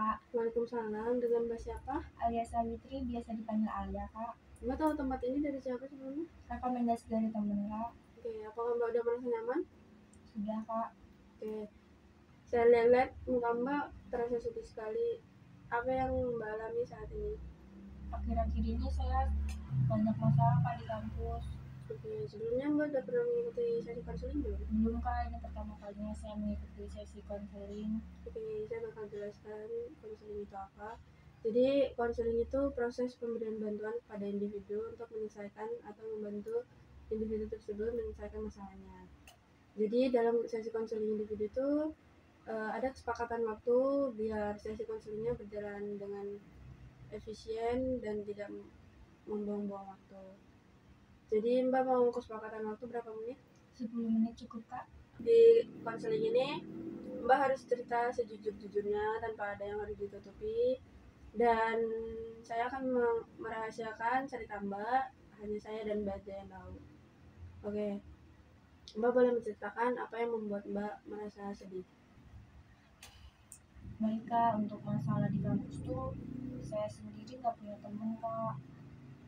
Kak. Waalaikumsalam, dengan Mbak siapa? Alia Sawitri, biasa dipanggil Alia, Kak. Mbak tahu tempat ini dari siapa sebelumnya? Rekomendasi dari temen, Kak. Oke, apakah Mbak udah merasa nyaman? Sudah, Kak. Oke, saya lihat muka Mbak terasa sedih sekali. Apa yang Mbak alami saat ini? Akhir-akhir ini saya banyak masalah, Kak, di kampus. Oke, sebelumnya Mbak udah pernah mengikuti sesi konseling belum? Belum, Kak. Ini pertama kalinya saya mengikuti sesi konseling. Oke, saya bakal jelaskan konseling itu apa. Jadi, konseling itu proses pemberian bantuan kepada individu untuk menyelesaikan atau membantu individu tersebut menyelesaikan masalahnya. Jadi, dalam sesi konseling individu itu ada kesepakatan waktu biar sesi konselingnya berjalan dengan efisien dan tidak membuang-buang waktu. Jadi Mbak mau kesepakatan waktu berapa menit? 10 menit cukup, Kak. Di konseling ini Mbak harus cerita sejujur-jujurnya tanpa ada yang harus ditutupi, dan saya akan merahasiakan cerita Mbak, hanya saya dan Mbak aja yang tahu. Oke, Mbak boleh menceritakan apa yang membuat Mbak merasa sedih. Baik, Kak. Untuk masalah di kampus tuh saya sendiri gak punya teman, Kak.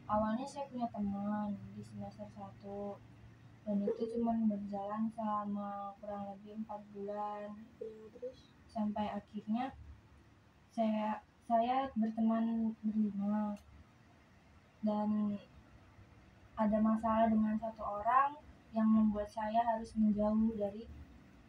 Awalnya saya punya teman di semester 1, dan itu cuma berjalan selama kurang lebih 4 bulan. Terus? Sampai akhirnya saya berteman berlima, dan ada masalah dengan satu orang yang membuat saya harus menjauh dari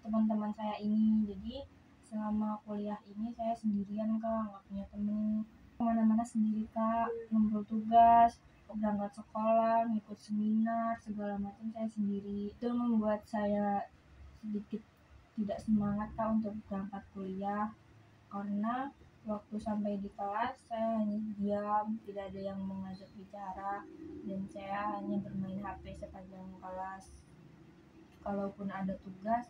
teman-teman saya ini. Jadi selama kuliah ini saya sendirian, Kak, nggak punya temen. Kemana-mana sendiri, Kak, ngumpul tugas, berangkat sekolah, ngikut seminar, segala macam saya sendiri. Itu membuat saya sedikit tidak semangat, Kak, untuk berangkat kuliah, karena waktu sampai di kelas saya hanya diam, tidak ada yang mengajak bicara, dan saya hanya bermain HP sepanjang kelas. Kalaupun ada tugas,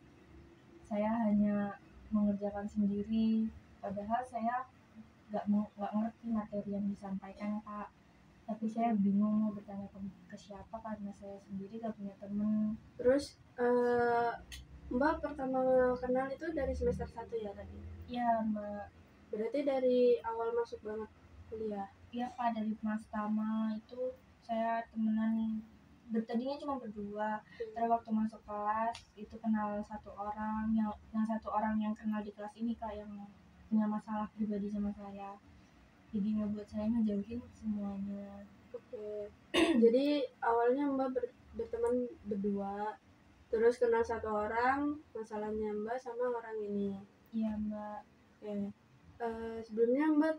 saya hanya mengerjakan sendiri, padahal saya nggak ngerti materi yang disampaikan, Kak. Tapi saya bingung mau bertanya ke siapa karena saya sendiri gak punya temen. Terus Mbak pertama kenal itu dari semester 1 ya tadi? Iya, Mbak. Berarti dari awal masuk banget kuliah? Iya, Kak, dari pertama itu saya temenan, tadinya cuma berdua. Terus waktu masuk kelas itu kenal satu orang, yang satu orang yang kenal di kelas ini, Kak, yang punya masalah pribadi sama saya. Jadi ngebuat saya ngejauhin semuanya. Oke. Jadi awalnya Mbak berteman berdua, terus kenal satu orang, masalahnya Mbak sama orang ini. Iya, Mbak. Oke. Sebelumnya Mbak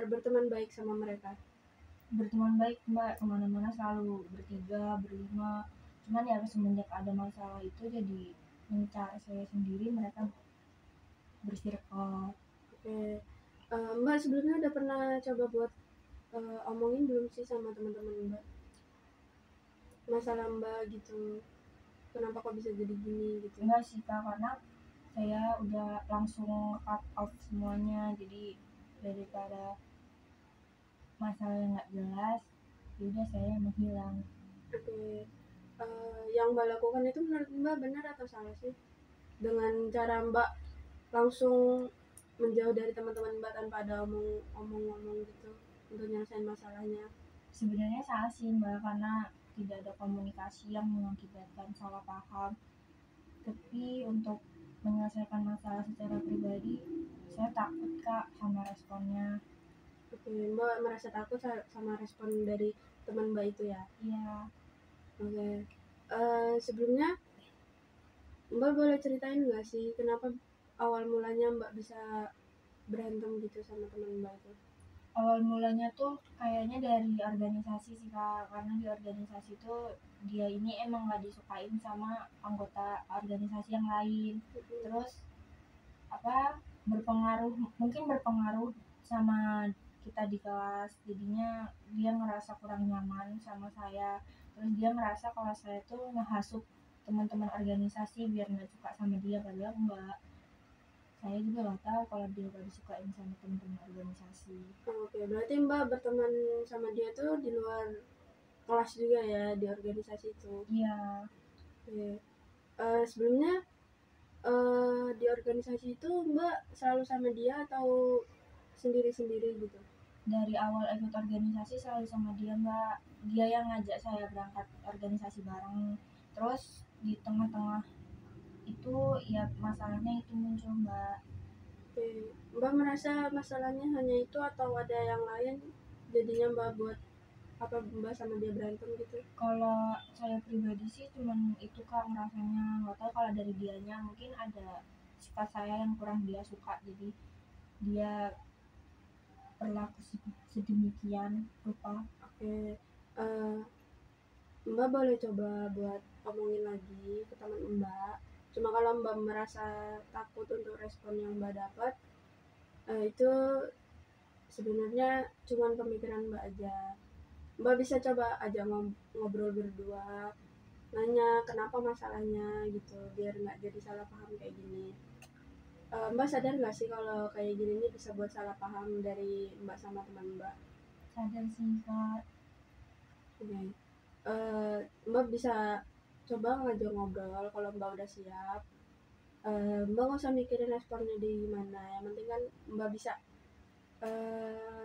berteman baik sama mereka? Berteman baik, Mbak, kemana-mana selalu bertiga, berlima. Cuman ya semenjak ada masalah itu jadi mencari saya sendiri, mereka bersirkel. Oke. Mbak sebelumnya udah pernah coba buat omongin belum sih sama teman-teman Mbak masalah Mbak gitu, kenapa kok bisa jadi gini gitu? Enggak sih, Kak, karena saya udah langsung cut off semuanya. Jadi daripada masalah yang nggak jelas, yaudah saya menghilang. Oke. Yang Mbak lakukan itu menurut Mbak benar atau salah sih? Dengan cara Mbak langsung menjauh dari teman-teman Mbak tanpa ada omong-omong gitu untuk nyelesain masalahnya? Sebenarnya salah sih, Mbak, karena tidak ada komunikasi yang mengakibatkan salah paham. Tapi untuk menyelesaikan masalah secara pribadi, saya takut, Kak, sama responnya. Oke, Mbak merasa takut sama respon dari teman Mbak itu ya? Iya. Oke. Sebelumnya Mbak boleh ceritain nggak sih kenapa awal mulanya Mbak bisa berantem gitu sama teman Mbak itu? Awal mulanya tuh kayaknya dari organisasi sih, Kak, karena di organisasi tuh dia ini emang gak disukain sama anggota organisasi yang lain. Terus mungkin berpengaruh sama kita di kelas, jadinya dia ngerasa kurang nyaman sama saya. Terus dia ngerasa kalau saya tuh ngehasut teman-teman organisasi biar nggak suka sama dia, padahal enggak. Saya juga nggak tahu kalau dia gak disukain sama teman-teman organisasi. Oke, berarti Mbak berteman sama dia tuh di luar kelas juga ya, di organisasi itu? Iya. Oke. Sebelumnya Di organisasi itu Mbak selalu sama dia atau sendiri-sendiri gitu? Dari awal ikut organisasi selalu sama dia Mbak, dia yang ngajak saya berangkat organisasi bareng. Terus di tengah-tengah itu ya masalahnya itu muncul Mbak. Oke. Mbak merasa masalahnya hanya itu atau ada yang lain jadinya Mbak buat apa Mbak sama dia berantem gitu? Kalau saya pribadi sih cuman itu Kak ngerasanya, nggak tahu kalau dari dianya mungkin ada sifat saya yang kurang dia suka, jadi dia berlaku sedemikian rupa. Oke. Eh, Mbak boleh coba buat omongin lagi ke teman Mbak. Cuma kalau Mbak merasa takut untuk respon yang Mbak dapat, itu sebenarnya cuma pemikiran Mbak aja. Mbak bisa coba aja ngobrol berdua, nanya kenapa masalahnya gitu, biar nggak jadi salah paham kayak gini. Mbak sadar nggak sih kalau kayak gini ini bisa buat salah paham dari Mbak sama teman Mbak? Sadar sih Kak. Oke. Mbak bisa coba ngajak ngobrol kalau Mbak udah siap. Mbak nggak usah mikirin responnya di mana, yang penting kan Mbak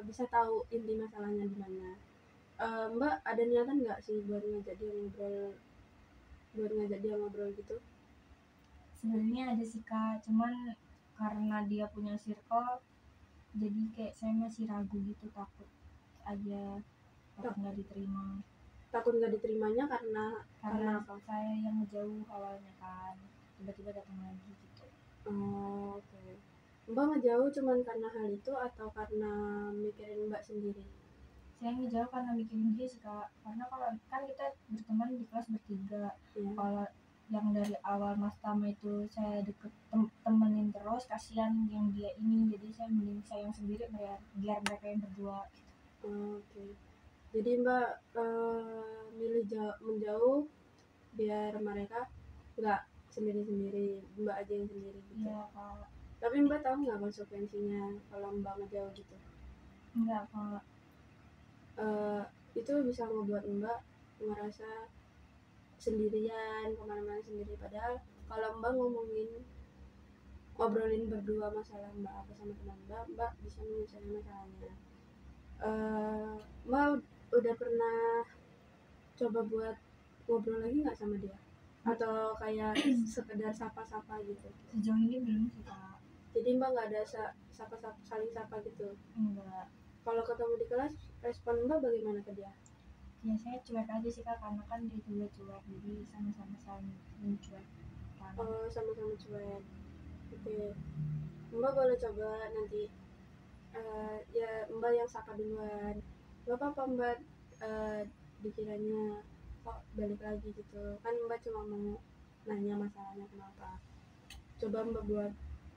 bisa tahu inti masalahnya di mana. Mbak ada niatan nggak sih buat ngajak dia ngobrol gitu? Sebenarnya ada sih Kak, cuman karena dia punya circle jadi kayak saya masih ragu gitu, takut aja, takut Tak- nggak diterima. Takut nggak diterimanya karena Karena apa? saya yang ngejauh awalnya kan, tiba-tiba datang lagi gitu. Oh, oke. Mbak ngejauh cuman karena hal itu atau karena mikirin Mbak sendiri? Saya ngejauh karena mikirin dia sih Kak, karena kalau kan kita berteman di kelas bertiga, Ya. kalau yang dari awal Mas Tama itu saya deket temenin terus, kasihan yang dia ini, jadi saya mending sayang sendiri biar mereka yang berdua. Oke. Jadi Mbak milih menjauh biar mereka nggak sendiri-sendiri, Mbak aja yang sendiri gitu. Iya Kak. Tapi Mbak tahu nggak konsekuensinya kalau Mbak ngejauh gitu? Enggak Kak. Itu bisa ngebuat Mbak ngerasa sendirian, kemana-mana sendiri. Padahal kalau Mbak ngobrolin berdua masalah Mbak apa sama teman Mbak bisa menyelesaikan masalahnya. Mbak udah pernah coba buat ngobrol lagi nggak sama dia? Atau kayak sekedar sapa-sapa gitu? Sejauh ini belum sih Kak. Jadi Mbak nggak ada sapa-sapa, saling sapa gitu? Enggak. Kalau ketemu di kelas, respon Mbak bagaimana ke dia? Ya saya cuek aja sih Kak, karena kan dia juga cuek, jadi sama-sama saling mencuek kan. Oh, sama-sama cuek. Oke. Mbak boleh coba nanti ya Mbak yang sapa duluan. Gak apa-apa Mbak dikiranya kok balik lagi gitu. Kan Mbak cuma mau nanya masalahnya kenapa. Coba Mbak buat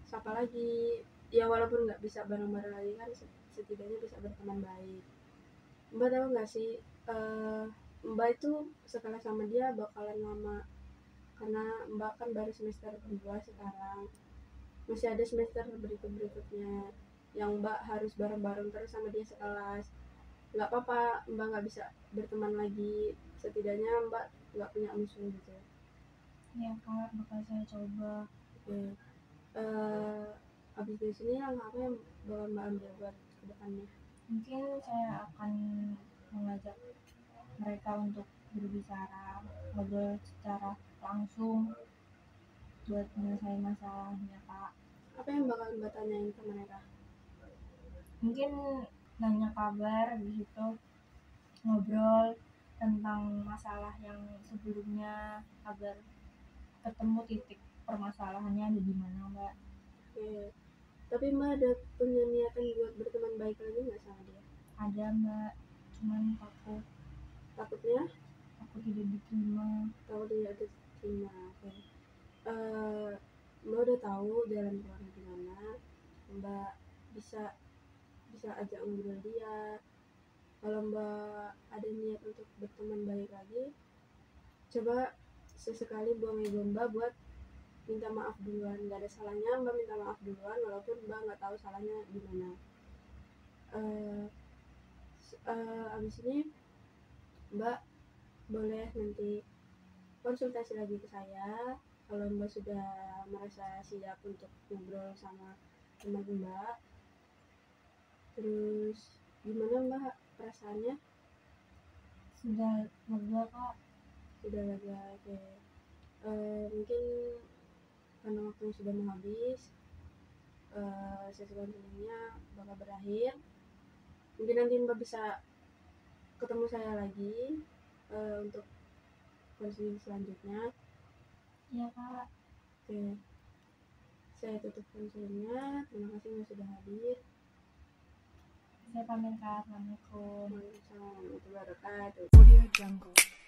sapa lagi. Ya walaupun nggak bisa bareng-bareng lagi kan setidaknya bisa berteman baik. Mbak tahu nggak sih Mbak itu setelah sama dia bakalan lama karena Mbak kan baru semester kedua sekarang, masih ada semester berikutnya yang Mbak harus bareng-bareng terus sama dia sekelas. Nggak apa-apa Mbak nggak bisa berteman lagi, setidaknya Mbak nggak punya musuh gitu. Ya Kak, bakal saya coba. Oke. Abis dari sini yang apa yang bakal Mbak ambil buat kedepannya? Mungkin saya akan mengajak mereka untuk berbicara, ngobrol secara langsung buat menyelesaikan masalahnya Kak. Apa yang bakal Mbak tanyain ke mereka? Mungkin nanya kabar, di situ ngobrol tentang masalah yang sebelumnya agar ketemu titik permasalahannya ada di mana Mbak. Oke. Tapi Mbak ada punya niatan buat berteman baik lagi nggak sama dia? Ada Mbak, cuman Takutnya? aku tidak diterima. Tahu dia ada terima. Oke. Eh, Mbak udah tahu jalan keluarnya gimana. Mbak bisa bisa ajak ngobrol dia. Kalau Mbak ada niat untuk berteman baik lagi, coba sesekali buang ego Mbak buat minta maaf duluan. Nggak ada salahnya Mbak minta maaf duluan walaupun Mbak nggak tahu salahnya di mana. eh Abis ini Mbak boleh nanti konsultasi lagi ke saya. kalau Mbak sudah merasa siap untuk ngobrol sama teman Mbak. Terus gimana Mbak perasaannya? Sudah lega Kak. Sudah lega. Oke. Mungkin karena waktunya sudah mau habis, sesi konselingnya bakal berakhir. Mungkin nanti Mbak bisa ketemu saya lagi untuk konseling selanjutnya. Iya Kak. Oke, saya tutup konselingnya. Terima kasih Mbak sudah hadir. Saya pamit Kak. Assalamualaikum. Waalaikumsalam warahmatullahi wabarakatuh. Audio Jungle.